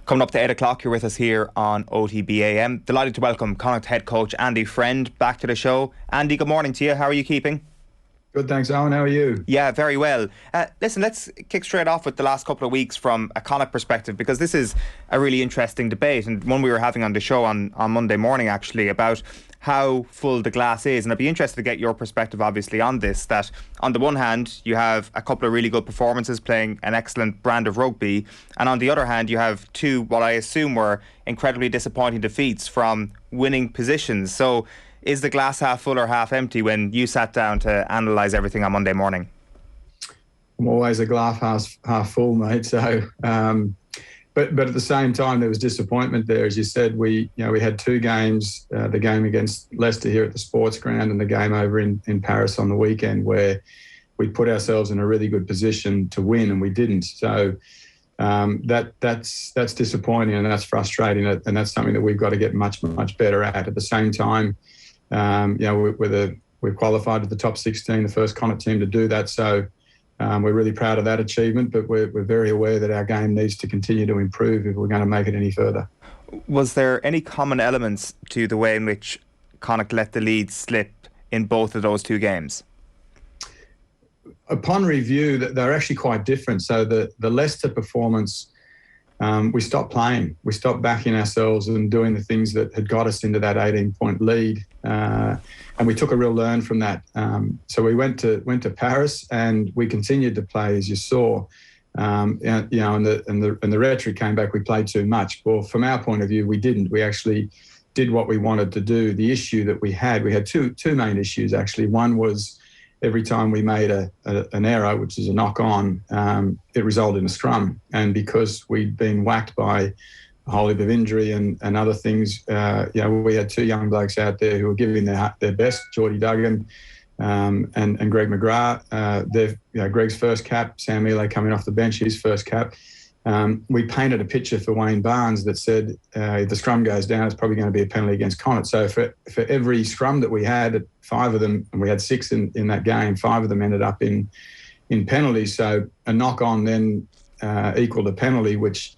Coming up to 8 o'clock, you're with us here on OTB AM. Delighted to welcome Connacht head coach Andy Friend back to the show. Andy, good morning to you. How are you keeping? Good, thanks, Alan. How are you? Yeah, very well. Listen, let's kick straight off with the last couple of weeks from a Connacht perspective, because this is a really interesting debate, and one we were having on the show on Monday morning, actually, about how full the glass is. And I'd be interested to get your perspective, obviously, on this, that on the one hand, you have a couple of really good performances playing an excellent brand of rugby, and on the other hand, you have two, what I assume were incredibly disappointing defeats from winning positions. So is the glass half full or half empty when you sat down to analyse everything on Monday morning? I'm always a glass half full, mate. So, but at the same time, there was disappointment there, as you said. We had two games: the game against Leicester here at the sports ground, and the game over in Paris on the weekend, where we put ourselves in a really good position to win, and we didn't. So that's disappointing, and that's frustrating, and that's something that we've got to get much better at. At the same time, we're qualified to the top 16, the first Connacht team to do that. So we're really proud of that achievement, but we're very aware that our game needs to continue to improve if we're going to make it any further. Was there any common elements to the way in which Connacht let the lead slip in both of those two games? Upon review, they're actually quite different. So the Leicester performance, we stopped playing. We stopped backing ourselves and doing the things that had got us into that 18-point lead, and we took a real learn from that. So we went to Paris, and we continued to play, as you saw. And the rhetoric came back. We played too much. Well, from our point of view, we didn't. We actually did what we wanted to do. The issue that we had two main issues actually. One was every time we made an error, which is a knock-on, it resulted in a scrum. And because we'd been whacked by a whole heap of injury and other things, we had two young blokes out there who were giving their best, Geordie Duggan and Greg McGrath. Greg's first cap, Sam Elo coming off the bench, his first cap. We painted a picture for Wayne Barnes that said, if the scrum goes down, it's probably going to be a penalty against Connacht. So for every scrum that we had, five of them, and we had six in that game, five of them ended up in penalties. So a knock-on then equaled a penalty, which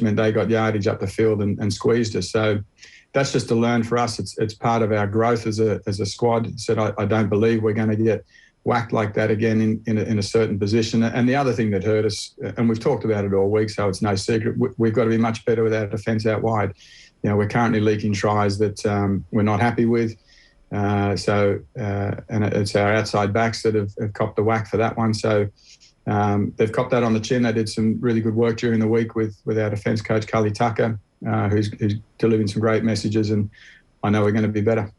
meant they got yardage up the field and squeezed us. So that's just a learn for us. It's part of our growth as a squad. Said I don't believe we're going to get whacked like that again in a certain position. And the other thing that hurt us, and we've talked about it all week, so it's no secret, we've got to be much better with our defence out wide. We're currently leaking tries that we're not happy with. And it's our outside backs that have copped the whack for that one. So they've copped that on the chin. They did some really good work during the week with our defence coach, Carty Tucker, who's delivering some great messages, and I know we're going to be better.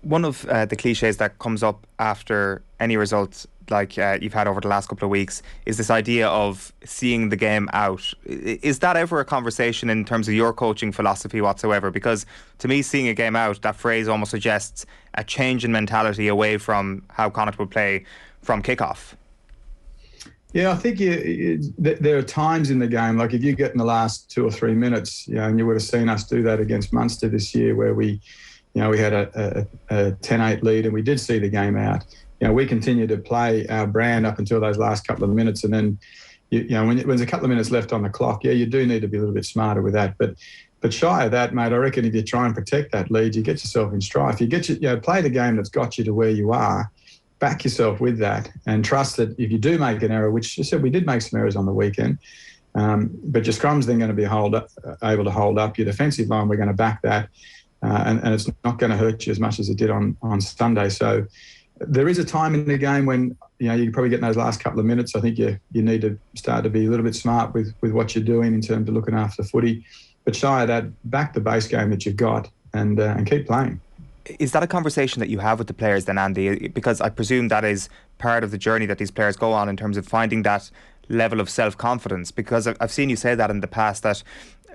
One of the cliches that comes up after any results like you've had over the last couple of weeks is this idea of seeing the game out. Is that ever a conversation in terms of your coaching philosophy whatsoever? Because to me, seeing a game out, that phrase almost suggests a change in mentality away from how Connacht would play from kickoff. Yeah, I think there are times in the game, like if you get in the last 2 or 3 minutes, and you would have seen us do that against Munster this year, where we had a 10-8 lead, and we did see the game out. We continued to play our brand up until those last couple of minutes, and then when there's a couple of minutes left on the clock, you do need to be a little bit smarter with that. But shy of that, mate, I reckon if you try and protect that lead, you get yourself in strife. Play the game that's got you to where you are, back yourself with that, and trust that if you do make an error, which I said we did make some errors on the weekend, but your scrum's then going to be able to hold up. Your defensive line, we're going to back that. And it's not going to hurt you as much as it did on Sunday. So there is a time in the game when you can probably get in those last couple of minutes. I think you need to start to be a little bit smart with what you're doing in terms of looking after the footy. But shy of that, back the base game that you've got and keep playing. Is that a conversation that you have with the players then, Andy? Because I presume that is part of the journey that these players go on in terms of finding that level of self-confidence. Because I've seen you say that in the past, that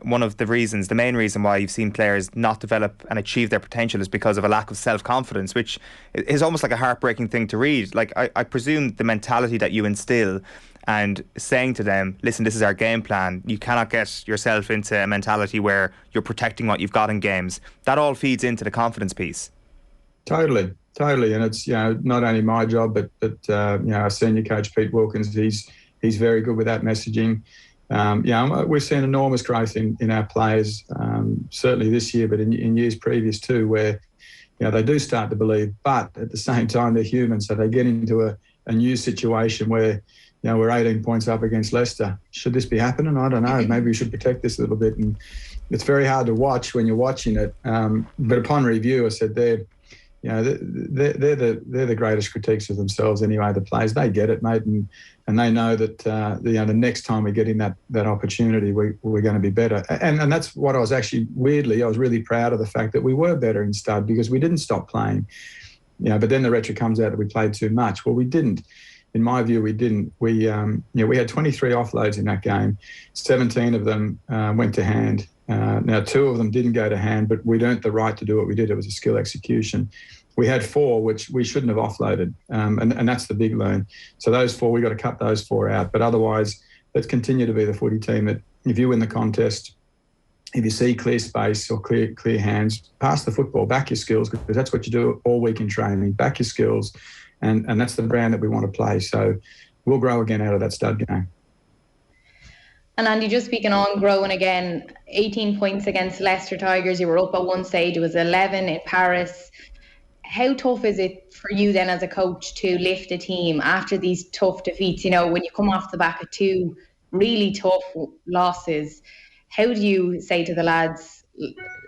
one of the main reason why you've seen players not develop and achieve their potential is because of a lack of self-confidence, which is almost like a heartbreaking thing to read. Like, I presume the mentality that you instill and saying to them, listen, this is our game plan, you cannot get yourself into a mentality where you're protecting what you've got in games, that all feeds into the confidence piece. Totally. And it's not only my job, but our senior coach Pete Wilkins, he's very good with that messaging. We've seen enormous growth in our players, certainly this year, but in years previous too, where they do start to believe, but at the same time they're human, so they get into a new situation where we're 18 points up against Leicester. Should this be happening? I don't know. Maybe we should protect this a little bit. And it's very hard to watch when you're watching it. But upon review, I said they're the greatest critiques of themselves anyway. The players, they get it, mate, and they know that the next time we get in that opportunity, we're going to be better. And that's what I was actually I was really proud of the fact that we were better in stud because we didn't stop playing. But then the rhetoric comes out that we played too much. Well, we didn't. In my view, we didn't. We had 23 offloads in that game. 17 of them went to hand. Now, 2 of them didn't go to hand, but we'd earned the right to do what we did. It was a skill execution. We had 4, which we shouldn't have offloaded, and that's the big learn. So those 4, we've got to cut those 4 out. But otherwise, let's continue to be the footy team that if you win the contest, if you see clear space or clear hands, pass the football, back your skills, because that's what you do all week in training, back your skills, and that's the brand that we want to play. So we'll grow again out of that stud game. And Andy, just speaking on growing again, 18 points against Leicester Tigers, you were up at one stage, it was 11 in Paris. How tough is it for you then as a coach to lift a team after these tough defeats? When you come off the back of 2 really tough losses, how do you say to the lads,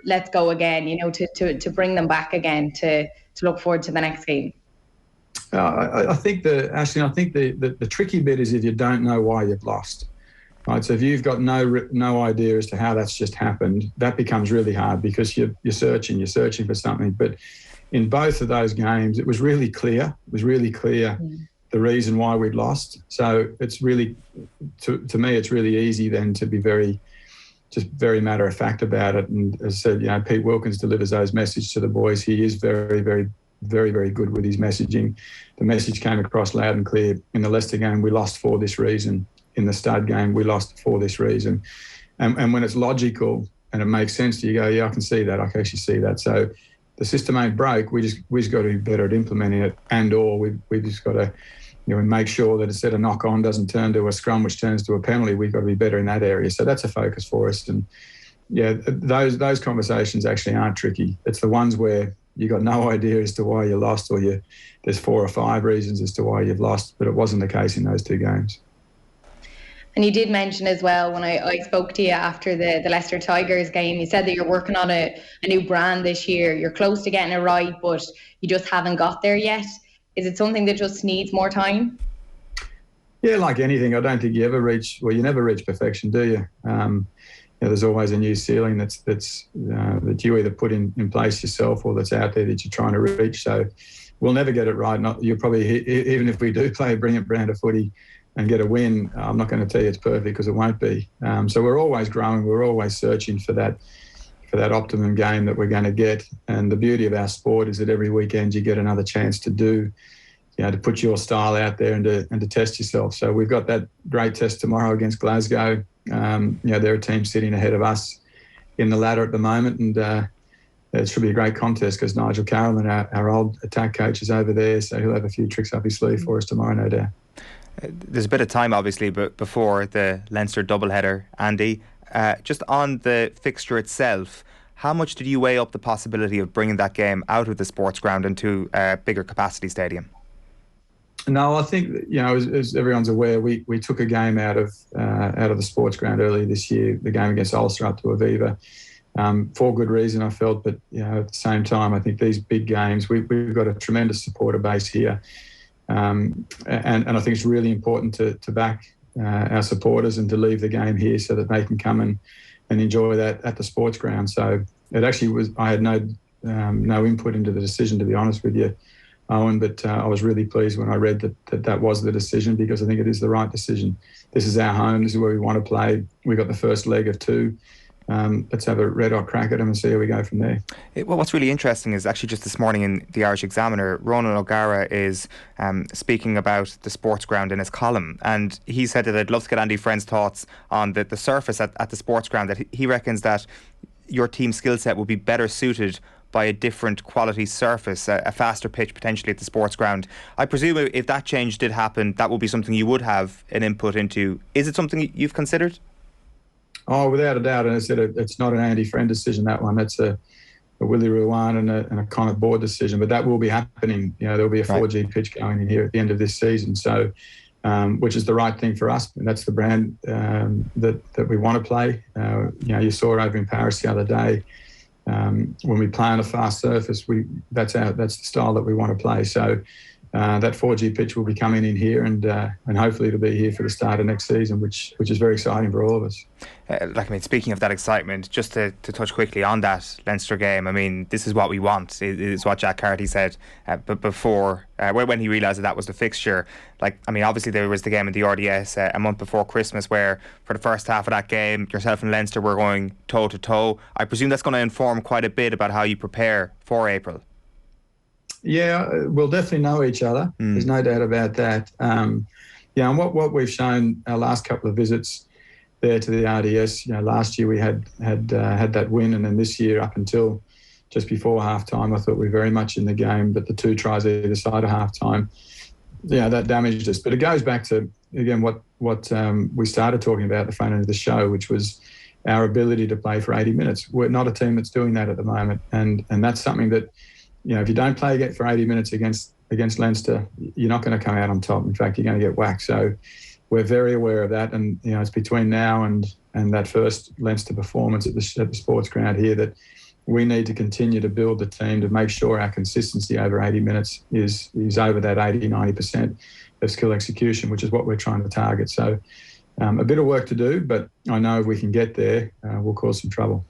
let's go again, to bring them back again, to look forward to the next game? I think the tricky bit is if you don't know why you've lost. Right, so if you've got no idea as to how that's just happened, that becomes really hard because you're searching for something. But in both of those games, it was really clear. The reason why we'd lost. So it's really, to me, it's really easy then to be very matter of fact about it. And as I said, Pete Wilkins delivers those messages to the boys. He is very, very, very, very good with his messaging. The message came across loud and clear. In the Leicester game, we lost for this reason. In the stud game, we lost for this reason. And when it's logical and it makes sense to you, go, yeah, I can see that. I can actually see that. So the system ain't broke. We just got to be better at implementing it, and/or we just got to make sure that instead of knock on doesn't turn to a scrum, which turns to a penalty. We've got to be better in that area. So that's a focus for us. And those conversations actually aren't tricky. It's the ones where you got no idea as to why you lost, or there's 4 or 5 reasons as to why you've lost, but it wasn't the case in those 2 games. And you did mention as well, when I spoke to you after the Leicester Tigers game, you said that you're working on a new brand this year. You're close to getting it right, but you just haven't got there yet. Is it something that just needs more time? Yeah, like anything, I don't think you never reach perfection, do you? There's always a new ceiling that you either put in place yourself or that's out there that you're trying to reach. So we'll never get it right. You'll probably, even if we do play a brilliant brand of footy and get a win, I'm not going to tell you it's perfect because it won't be. So we're always growing. We're always searching for that optimum game that we're going to get. And the beauty of our sport is that every weekend you get another chance to to put your style out there and to test yourself. So we've got that great test tomorrow against Glasgow. They're a team sitting ahead of us in the ladder at the moment, and it should be a great contest because Nigel Carrollman, our old attack coach, is over there, so he'll have a few tricks up his sleeve for us tomorrow, no doubt. There's a bit of time, obviously, but before the Leinster doubleheader, Andy, just on the fixture itself, how much did you weigh up the possibility of bringing that game out of the sports ground into a bigger capacity stadium? No, I think as everyone's aware, we took a game out of the sports ground earlier this year, the game against Ulster up to Aviva, for good reason, I felt. But at the same time, I think these big games, we've got a tremendous supporter base here. And I think it's really important to back our supporters and to leave the game here so that they can come and enjoy that at the sports ground. So it actually was, I had no input into the decision, to be honest with you, Owen, but I was really pleased when I read that was the decision, because I think it is the right decision. This is our home. This is where we want to play. We got the first leg of 2. Let's have a red-hot crack at them and see how we go from there. Well, what's really interesting is actually just this morning in the Irish Examiner, Ronan O'Gara is speaking about the sports ground in his column, and he said that I'd love to get Andy Friend's thoughts on the surface at the sports ground, that he reckons that your team's skill set would be better suited by a different quality surface, a faster pitch potentially at the sports ground. I presume if that change did happen, that would be something you would have an input into. Is it something you've considered? Oh, without a doubt. And I said it's not an Andy Friend decision, that one. That's a Willie Ruan and a Connacht board decision. But that will be happening. There'll be a 4G pitch going in here at the end of this season. So, which is the right thing for us. And that's the brand that we want to play. You saw over in Paris the other day, when we play on a fast surface, that's the style that we want to play. So that 4G pitch will be coming in here, and hopefully it'll be here for the start of next season, which is very exciting for all of us. Speaking of that excitement, just to touch quickly on that Leinster game, this is what we want. It's what Jack Carty said, but before, when he realised that was the fixture. Obviously there was the game in the RDS a month before Christmas, where for the first half of that game, yourself and Leinster were going toe to toe. I presume that's going to inform quite a bit about how you prepare for April. Yeah, we'll definitely know each other. There's no doubt about that. And what we've shown our last couple of visits there to the RDS, last year we had that win, and then this year up until just before half time, I thought we were very much in the game, but the 2 tries either side of half time, that damaged us. But it goes back to, again, what we started talking about at the front end of the show, which was our ability to play for 80 minutes. We're not a team that's doing that at the moment, and that's something that, if you don't play for 80 minutes against Leinster, you're not going to come out on top. In fact, you're going to get whacked. So we're very aware of that, and it's between now and that first Leinster performance at the sports ground here that we need to continue to build the team to make sure our consistency over 80 minutes is over that 80-90% of skill execution, which is what we're trying to target. So a bit of work to do, but I know if we can get there, we'll cause some trouble.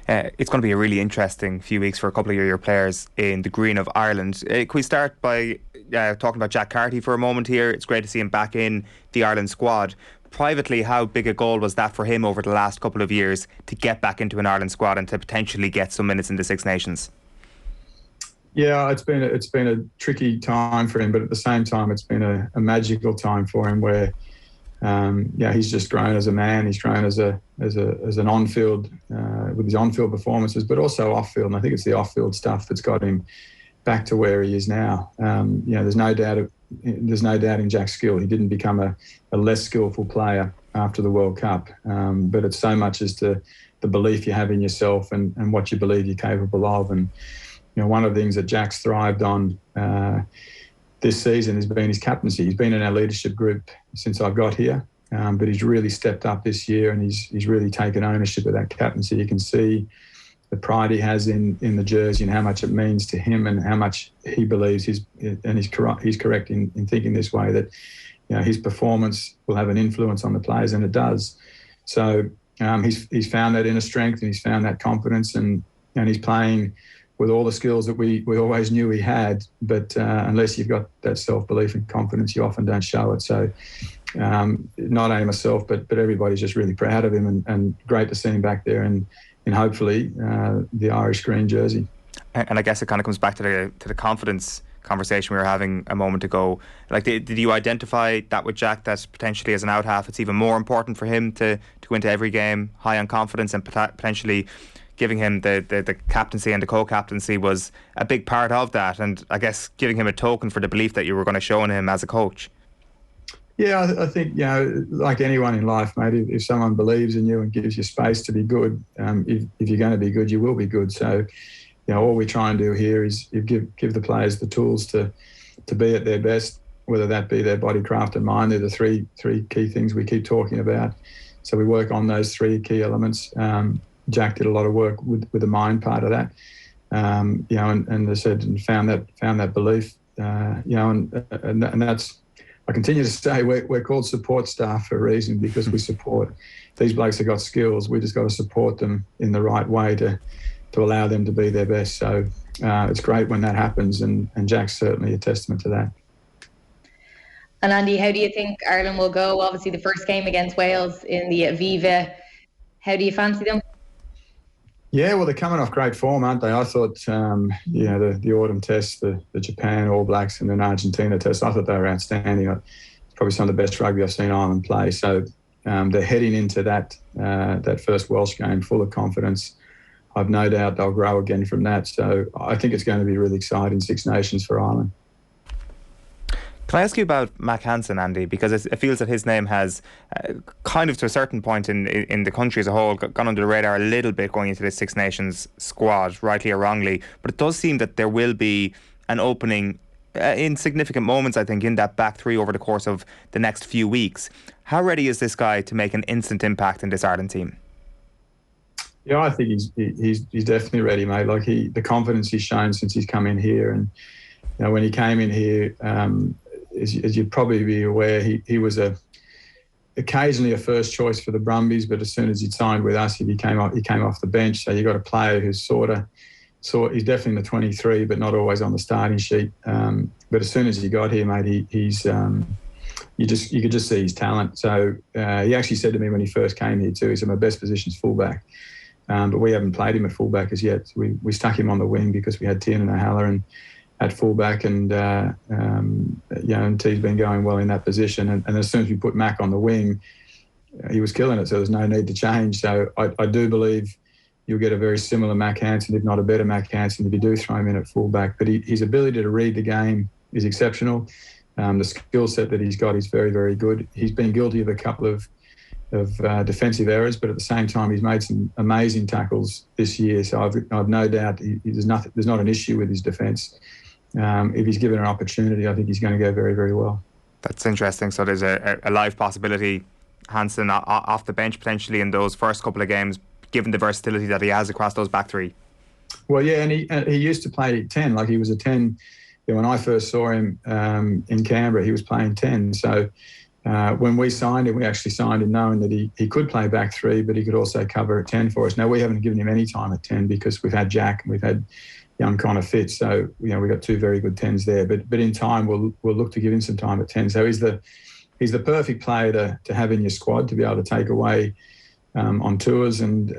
It's going to be a really interesting few weeks for a couple of your players in the green of Ireland. Can we start by talking about Jack Carty for a moment here? It's great to see him back in the Ireland squad. Privately, how big a goal was that for him over the last couple of years to get back into an Ireland squad and to potentially get some minutes in the Six Nations? Yeah, it's been a tricky time for him, but at the same time, it's been a magical time for him where he's just grown as a man. He's grown as an on-field with his on-field performances, but also off-field. And I think it's the off-field stuff that's got him back to where he is now. There's no doubt in Jack's skill. He didn't become a less skillful player after the World Cup, but it's so much as to the belief you have in yourself and what you believe you're capable of. And one of the things that Jack's thrived on this season has been his captaincy. He's been in our leadership group since I got here, but he's really stepped up this year, and he's really taken ownership of that captaincy. You can see the pride he has in the jersey and how much it means to him and how much he believes he's correct in thinking this way, that his performance will have an influence on the players, and it does. So he's found that inner strength, and he's found that confidence, and he's playing with all the skills that we always knew he had, but unless you've got that self-belief and confidence, you often don't show it. So not only myself, but everybody's just really proud of him, and great to see him back there and hopefully the Irish green jersey. And I guess it kind of comes back to the confidence conversation we were having a moment ago. Did you identify that with Jack, that potentially as an out half it's even more important for him to go into every game high on confidence, and potentially giving him the captaincy and the co-captaincy was a big part of that, and I guess giving him a token for the belief that you were going to show in him as a coach? Yeah, I think, like anyone in life, mate, if someone believes in you and gives you space to be good, if you're going to be good, you will be good. So, all we try and do here is give the players the tools to be at their best, whether that be their body, craft and mind. They're the three key things we keep talking about. So we work on those 3 key elements. Jack did a lot of work with the mind part of that, and as I said, and found that belief, and that's, I continue to say we're called support staff for a reason, because we support these blokes that got skills. We just got to support them in the right way to allow them to be their best. So it's great when that happens, and Jack's certainly a testament to that. And Andy, how do you think Ireland will go? Obviously the first game against Wales in the Aviva. How do you fancy them? Yeah, well, they're coming off great form, aren't they? I thought, the autumn test, the Japan All Blacks and then Argentina test, I thought they were outstanding. It's probably some of the best rugby I've seen Ireland play. So they're heading into that first Welsh game full of confidence. I've no doubt they'll grow again from that. So I think it's going to be really exciting Six Nations for Ireland. Can I ask you about Mac Hansen, Andy? Because it feels that his name has kind of, to a certain point in the country as a whole, gone under the radar a little bit going into this Six Nations squad, rightly or wrongly. But it does seem that there will be an opening in significant moments, I think, in that back three over the course of the next few weeks. How ready is this guy to make an instant impact in this Ireland team? Yeah, I think he's definitely ready, mate. Like the confidence he's shown since he's come in here, and when he came in here, as you'd probably be aware, he was occasionally a first choice for the Brumbies, but as soon as he'd signed with us, he came off the bench. So you got a player who's he's definitely in the 23, but not always on the starting sheet. But as soon as he got here, mate, you could just see his talent. So he actually said to me when he first came here too, he said, my best position's fullback. But we haven't played him at fullback as yet. We stuck him on the wing because we had Tiernan O'Halloran at fullback, and T's been going well in that position. And as soon as we put Mac on the wing, he was killing it. So there's no need to change. So I do believe you'll get a very similar Mac Hansen, if not a better Mac Hansen, if you do throw him in at fullback. But his ability to read the game is exceptional. The skill set that he's got is very, very good. He's been guilty of a couple of defensive errors, but at the same time, he's made some amazing tackles this year. So I've no doubt there's not an issue with his defence. If he's given an opportunity, I think he's going to go very, very well. That's interesting. So there's a live possibility, Hansen off the bench potentially in those first couple of games, given the versatility that he has across those back three. Well, yeah, and he used to play 10. Like he was a 10. When I first saw him in Canberra, he was playing 10. So when we signed him, we actually signed him knowing that he could play back three, but he could also cover at 10 for us. Now, we haven't given him any time at 10 because we've had Jack and we've had young Connor Fitz. So, we've got two very good 10s there. But in time, we'll look to give him some time at 10. So he's the perfect player to have in your squad to be able to take away on tours. And,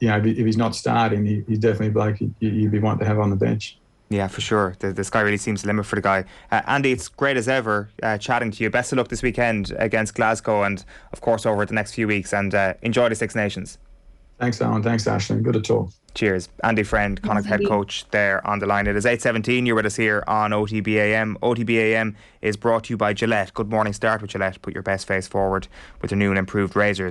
if he's not starting, he's definitely a bloke you'd be wanting to have on the bench. Yeah, for sure. The sky really seems the limit for the guy. Andy, it's great as ever chatting to you. Best of luck this weekend against Glasgow and, of course, over the next few weeks. And enjoy the Six Nations. Thanks, Alan. Thanks, Aisling. Good to talk. Cheers. Andy Friend, Connacht head coach there on the line. It is 8:17. You're with us here on OTB AM. OTB AM is brought to you by Gillette. Good morning start with Gillette. Put your best face forward with your new and improved razors.